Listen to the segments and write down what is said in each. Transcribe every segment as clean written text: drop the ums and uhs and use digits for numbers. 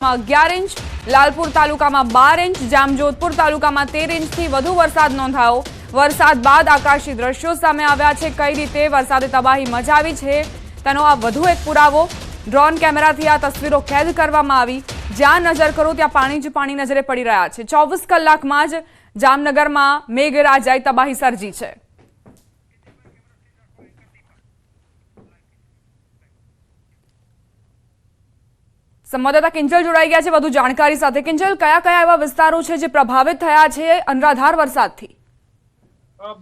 11 inch, Lalpur તાલુકામાં 12 inch, Jamjodhpur તાલુકામાં 13 ઇંચથી વધુ વરસાદ નોંધાયો। વરસાદ બાદ આકાશી દ્રશ્યો સામે આવ્યા છે। કઈ રીતે વરસાદે તબાહી મચાવી છે તેનો આ વધુ એક પુરાવો। ડ્રોન કેમેરાથી આ તસવીરો કેદ કરવામાં આવી। જ્યાં નજર કરો ત્યાં પાણી જ પાણી નજરે પડી રહ્યા છે। 24 કલાકમાં જ જામનગરમાં મેઘરાજાએ તબાહી સર્જી છે। સંવાદદાતા કિંજલ જોડાઈ ગયા છે વધુ જાણકારી સાથે। કિંજલ, કયા કયા એવા વિસ્તારો છે જે પ્રભાવિત થયા છે અનરાધાર વરસાદથી?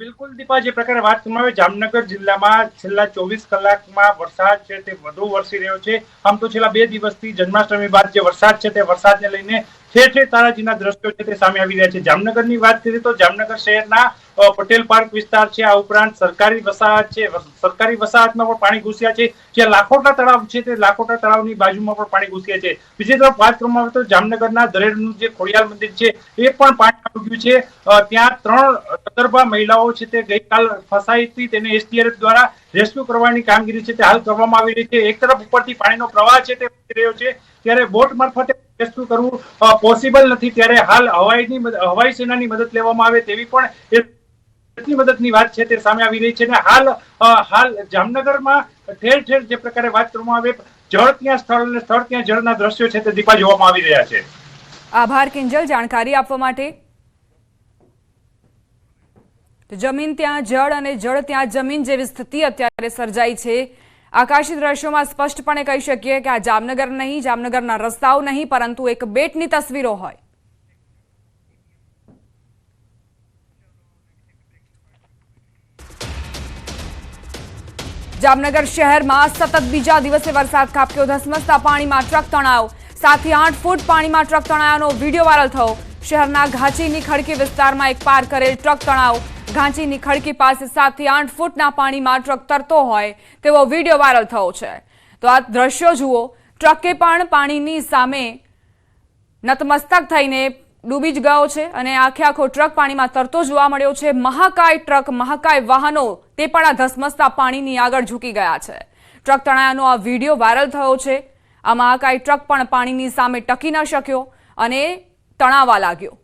બિલકુલ દીપા, જે પ્રકારે વાત કરવામાં આવે, જામનગર જિલ્લામાં છેલ્લા 24 કલાકમાં વરસાદ છે તે વધુ વરસી રહ્યો છે। આમ તો છેલ્લા 2 દિવસથી જન્માષ્ટમી બાદ જે વરસાદ છે તે વરસાદને લઈને ઠેર ઠેર તારાજીના દ્રશ્યો છે તે સામે આવી રહ્યા છે। જામનગરની વાત કરીએ તો જામનગર શહેરના પટેલ પાર્ક વિસ્તાર છે, આ ઉપરાંત સરકારી વસાહત છે, સરકારી વસાહતમાં પણ પાણી ઘૂસ્યા છે। જે લાખોટા તળાવ છે તે લાખોટા તળાવની બાજુમાં પણ પાણી ઘૂસ્યા છે। બીજી તરફ વાત કરવામાં આવે તો જામનગરના દરેડનું જે ખોડિયાર મંદિર છે એ પણ પાણીમાં ડૂબ્યું છે। ત્યાં 3 સગર્ભા મહિલાઓ છે તે ગઈકાલ ફસાઈ હતી, તેને એસડીઆરએફ દ્વારા રેસ્ક્યુ કરવાની કામગીરી છે તે હાલ કરવામાં આવી રહી છે। એક તરફ ઉપરથી પાણીનો પ્રવાહ છે તે વધી રહ્યો છે, ત્યારે બોટ મારફતે રેસ્ક્યુ કરવું પોસિબલ નથી, ત્યારે હાલ હવાઈ સેનાની મદદ લેવામાં આવે તેવી પણ મદદની વાત છે તે સામે આવી રહી છે। અને હાલ જામનગરમાં ઠેર ઠેર જે પ્રકારે વાત કરવામાં આવે, જળ ત્યાં સ્થળ અને સ્થળ ત્યાં જળના દ્રશ્યો છે તે દીપા જોવામાં આવી રહ્યા છે। આભાર કિંજલ જાણકારી આપવા માટે। જમીન ત્યાં જળ અને જળ ત્યાં જમીન જેવી સ્થિતિ અત્યારે સર્જાઈ છે। આકાશી દ્રશ્યોમાં સ્પષ્ટપણે કહી શકીએ કે આ જામનગર નહીં, જામનગરના રસ્તાઓ નહીં, પરંતુ એક બેટની તસવીરો હોય। જામનગર શહેરમાં સતત બીજા દિવસે વરસાદ ખાબક્યો। ધસમસતા પાણીમાં ટ્રક તણાયો। 7 થી 8 ફૂટ પાણીમાં ટ્રક તણાયાનો વિડીયો વાયરલ થયો। શહેરના ઘાંચીની ખડકી વિસ્તારમાં એક પાર કરેલ ટ્રક તણાયો। ઘાંચીની ખડકી પાસે 7 થી 8 ફૂટના પાણીમાં ટ્રક તરતો હોય તેવો વિડીયો વાયરલ થયો છે। તો આ દ્રશ્યો જુઓ, ટ્રકે પણ પાણીની સામે નતમસ્તક થઈને ડૂબી જ ગયો છે અને આખો ટ્રક પાણીમાં તરતો જોવા મળ્યો છે। મહાકાય ટ્રક, મહાકાય વાહનો તે પણ આ ધસમસતા પાણીની આગળ ઝૂકી ગયા છે। ટ્રક તણાયાનો આ વિડીયો વાયરલ થયો છે। આ મહાકાય ટ્રક પણ પાણીની સામે ટકી ન શક્યો અને તણાવા લાગ્યો।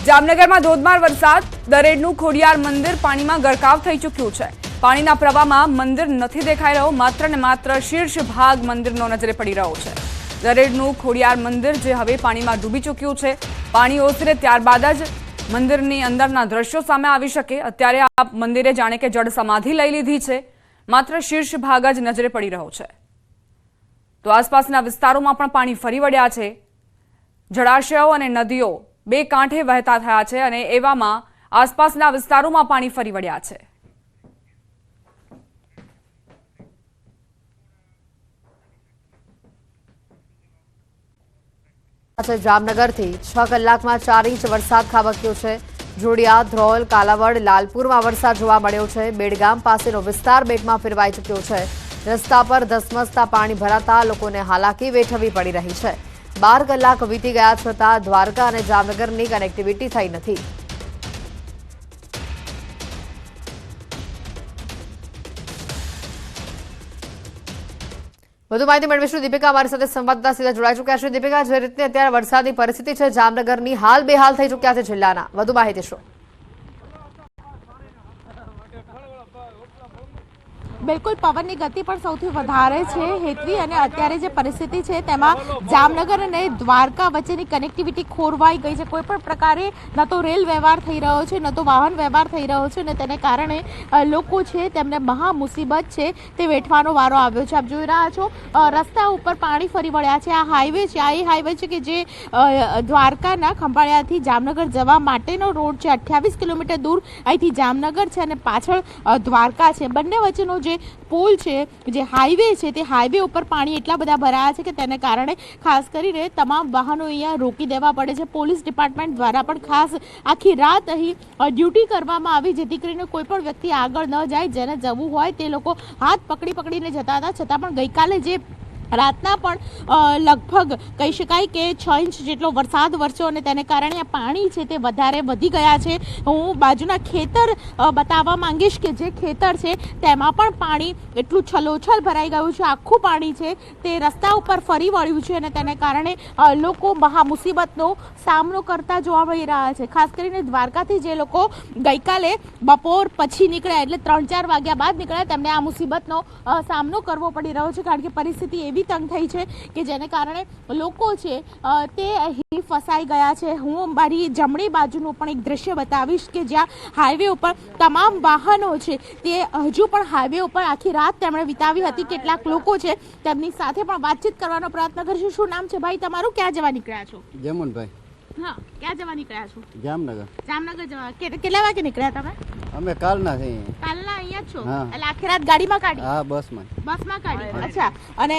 જામનગરમાં ધોધમાર વરસાદ, દરેડનું ખોડિયાર મંદિર પાણીમાં ગરકાવ થઈ ચૂક્યું છે। પાણીના પ્રવાહમાં મંદિર નથી દેખાઈ રહ્યો, માત્ર ને માત્ર શીર્ષ ભાગ મંદિરનો નજરે પડી રહ્યો છે। દરેડનું ખોડિયાર મંદિર જે હવે પાણીમાં ડૂબી ચૂક્યું છે। પાણી ઓસરે ત્યારબાદ જ મંદિરની અંદરના દ્રશ્યો સામે આવી શકે। અત્યારે આ મંદિરે જાણે કે જળ સમાધિ લઈ લીધી છે, માત્ર શીર્ષ ભાગ જ નજરે પડી રહ્યો છે। તો આસપાસના વિસ્તારોમાં પણ પાણી ફરી વળ્યા છે। જળાશયો અને નદીઓ બે કાંઠે વહેતા થયા છે અને એવામાં આસપાસના વિસ્તારોમાં પાણી ફરી વળ્યા છે। જામનગરથી 6 કલાકમાં 4 ઇંચ વરસાદ ખાબક્યો છે। જોડિયા, ધ્રોલ, કાલાવડ, લાલપુરમાં વરસાદ જોવા મળ્યો છે। બેડગામ પાસેનો વિસ્તાર બેટમાં ફેરવાઈ ચૂક્યો છે। રસ્તા પર ધસમસતા પાણી ભરાતા લોકોને હાલાકી વેઠવી પડી રહી છે। 12 કલાક વીતી ગયા છતાં દ્વારકા અને જામનગરની કનેક્ટિવિટી થઈ નથી। વધુ માહિતી મેળવીશું। દીપિકા અમારી સાથે સંવાદદાતા સીધા જોડાઈ ચૂક્યા છે। દીપિકા, જે રીતે અત્યારે વરસાદની પરિસ્થિતિ છે જામનગરની, હાલ બેહાલ થઈ ચૂક્યા છે જિલ્લાના, વધુ માહિતી શું? બિલકુલ, પવનની ગતિ પણ સૌથી વધારે છે હેતવી, અને અત્યારે જે પરિસ્થિતિ છે તેમાં જામનગર અને દ્વારકા વચ્ચેની કનેક્ટિવિટી ખોરવાઈ ગઈ છે। કોઈ પણ પ્રકારે ન તો રેલ વ્યવહાર થઈ રહ્યો છે, ન તો વાહન વ્યવહાર થઈ રહ્યો છે, અને તેને કારણે લોકો છે તેમને મહા મુસીબત છે તે વેઠવાનો વારો આવ્યો છે। આપ જોઈ રહ્યા છો રસ્તા ઉપર પાણી ફરી વળ્યા છે। આ હાઈવે છે, આ એ હાઈવે છે કે જે દ્વારકાના ખંભાળિયાથી જામનગર જવા માટેનો રોડ છે। 28 કિલોમીટર દૂર અહીંથી જામનગર છે અને પાછળ દ્વારકા છે। બંને વચ્ચેનો જે પુલ છે, જે હાઈવે છે, તે હાઈવે ઉપર પાણી એટલા બધા ભરાયા છે કે તેને કારણે ખાસ કરીને તમામ વાહનો અહીંયા રોકી દેવા પડે છે। પોલીસ ડિપાર્ટમેન્ટ દ્વારા પણ ખાસ આખી રાત અહીં ડ્યુટી કરવામાં આવી, જેથી કરીને કોઈ પણ વ્યક્તિ આગળ ન જાય। જેને જવું હોય તે લોકો હાથ પકડીને જતા હતા, છતાં પણ ગઈકાલે જે રાતના પણ લગભગ કહી શકાય કે 6 ઇંચ જેટલો વરસાદ વરસ્યો અને તેને કારણે આ પાણી છે તે વધારે વધી ગયા છે. હું બાજુના ખેતર બતાવવા માંગીશ કે જે ખેતર છે તેમાં પણ પાણી એટલું છલોછલ ભરાઈ ગયું છે. આખું પાણી છે તે રસ્તા ઉપર ફરી વળ્યું છે અને તેને કારણે લોકો મહા મુસીબતનો સામનો કરતા જોવા મળી રહ્યા છે. ખાસ કરીને દ્વારકાથી જે લોકો ગઈકાલે બપોર પછી નીકળ્યા એટલે 3-4 વાગ્યા બાદ નીકળ્યા તેમને આ મુસીબતનો સામનો કરવો પડી રહ્યો છે, કારણ કે પરિસ્થિતિ એવી તંગ થઈ છે કે જેને કારણે લોકો છે તે અહીં ફસાઈ ગયા છે. હું મારી જમણી બાજુનું પણ એક દ્રશ્ય બતાવીશ કે જ્યાં હાઈવે ઉપર તમામ વાહનો છે તે હજુ પણ હાઈવે ઉપર આખી રાત તેમણે વિતાવી હતી. કેટલાક લોકો છે તેમની સાથે પણ વાતચીત કરવાનો પ્રયત્ન કરીશું. શું નામ છે ભાઈ તમારું? ક્યાં જવા નીકળ્યા છો? જમુનભાઈ. હા, ક્યાં જવા નીકળ્યા છો? જામનગર. જામનગર જવા. કેટલા વાગે નીકળ્યા તમે? અમે કાલના છીએ. કાલના અહીંયા જ છો? હા. એટલે આખી રાત ગાડીમાં કાઢી? હા, બસમાં. બસમાં કાઢી. અચ્છા. અને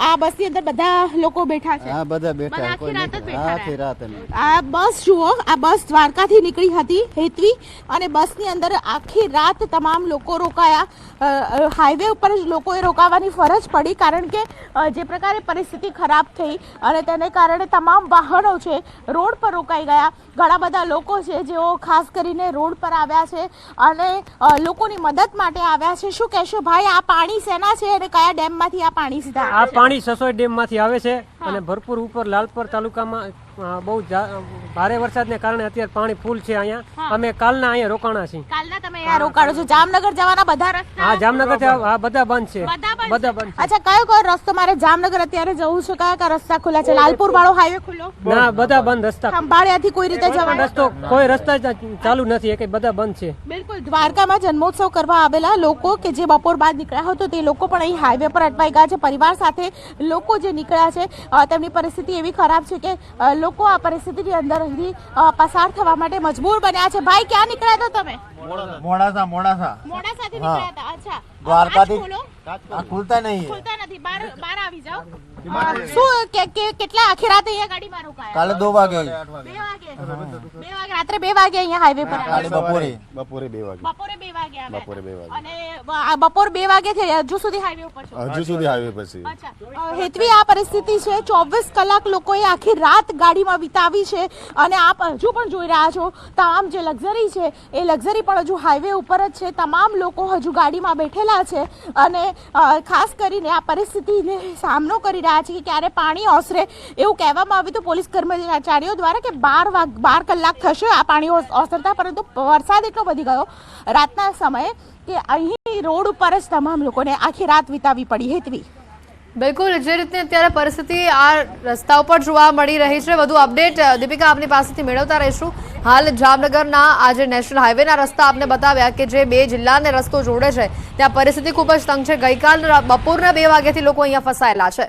આ બસની અંદર બધા લોકો બેઠા છે? હા, બધા બેઠા. બધા આખી રાત જ બેઠા આખી રાત અમે. આ બસ જુઓ, આ બસ દ્વારકાથી નીકળી હતી હેતવી અને બસની અંદર આખી રાત તમામ લોકો રોકાયા. હાઈવે ઉપર જ લોકોએ રોકાવાની ફરજ પડી, કારણ કે જે પ્રકારે પરિસ્થિતિ ખરાબ થઈ અને તેને કારણે તમામ વાહનો છે રોડ પર રોકાઈ ગયા. ઘણા બધા લોકો છે જેઓ ખાસ કરીને રોડ પર આવ્યા છે અને લોકોની મદદ માટે આવ્યા છે. શું કહેશો ભાઈ, આ પાણી શેના છે અને કયા ડેમમાંથી આ પાણી સીધા આ પાણી સસોઈ ડેમમાંથી આવે છે અને ભરપૂર ઉપર લાલપર તાલુકામાં બહુ ભારે વરસાદને કારણે અત્યારે પાણી ફૂલ છે. અહીંયા અમે કાલના અહીંયા રોકાણા છીએ. કાલના તમે અહીંયા રોકાણો છો? જામનગર જવાના બધા રસ્તા? હા, જામનગર હા બધા બંધ છે. બધા બંધ. અચ્છા, કયો રસ્તો મારે જામનગર અત્યારે જવું છે? કયા રસ્તા ખુલ્લા છે? લાલપુર વાળો હાઈવે ખુલ્લો? ના, બધા બંધ રસ્તા. ખંભાળિયાથી કોઈ રીતે જવાનું? રસ્તો કોઈ રસ્તા જ ચાલુ નથી, કે બધા બંધ છે. બિલકુલ. દ્વારકામાં જન્મોત્સવ કરવા આવેલા લોકો કે જે બપોર બાદ નીકળ્યા હતો તે લોકો પણ અહીં હાઈવે પર અટવાઈ ગયા છે. પરિવાર સાથે લોકો જે નીકળ્યા છે તેમની પરિસ્થિતિ એવી ખરાબ છે કે લોકો આ પરિસ્થિતિની અંદર અહીંથી પસાર થવા માટે મજબૂર બન્યા છે. ભાઈ, ક્યાં નીકળ્યા હતા તમે? મોડાસા. મોડાસાથી નીકળ્યા હતા. અચ્છા. દ્વારકાથી. ખોલો. આ ખુલતા નહીં. ખુલતા નથી. બહાર આવી જાઓ. શું કેટલા આખી રાત અહીંયા ગાડીમાં રોકાયા? કાલે 2 વાગે. 2 વાગે રાત્રે 2 વાગે અહીંયા હાઈવે પર કાલે આવ્યા. બપોરે 2 વાગે. બપોરે 2 વાગે આવ્યા. બપોરે 2 વાગે. અને બપોર 2 વાગે થઈ હજુ સુધી હાઈવે ઉપર છો? હજુ સુધી હાઈવે પર છે. અચ્છા. હેતવી, આ પરિસ્થિતિ છે. 24 કલાક લોકોએ આખી રાત ગાડીમાં વિતાવી છે અને આપ હજુ પણ જોઈ રહ્યા છો તમામ જે લક્ઝરી છે એ લક્ઝરી પણ હજુ હાઈવે ઉપર જ છે. તમામ લોકો હજુ ગાડીમાં બેઠેલા છે અને ખાસ કરીને આ પરિસ્થિતિને સામનો કરી રહ્યા છે કે ક્યારે પાણી ઓસરે. એવું કહેવામાં આવ્યું હતું પોલીસ કર્મચારીઓ દ્વારા કે 12 કલાક થશે આ પાણી ઓસરતા, પરંતુ વરસાદ એટલો વધી ગયો રાતના સમયે કે અહીં રોડ ઉપર જ તમામ લોકોને આખી રાત વિતાવી પડી. હેતવી, બિલકુલ જે રીતે અત્યારે પરિસ્થિતિ આ રસ્તા ઉપર જોવા મળી રહી છે. વધુ અપડેટ દીપિકા આપની પાસેથી મેળવતા રહીશું. હાલ જામનગરના આજે નેશનલ હાઈવેના રસ્તા આપને બતાવ્યા કે જે 2 જિલ્લાને રસ્તો જોડે છે ત્યાં પરિસ્થિતિ ખૂબ જ તંગ છે. ગઈકાલ બપોરના 2 વાગ્યાથી લોકો અહીંયા ફસાયેલા છે.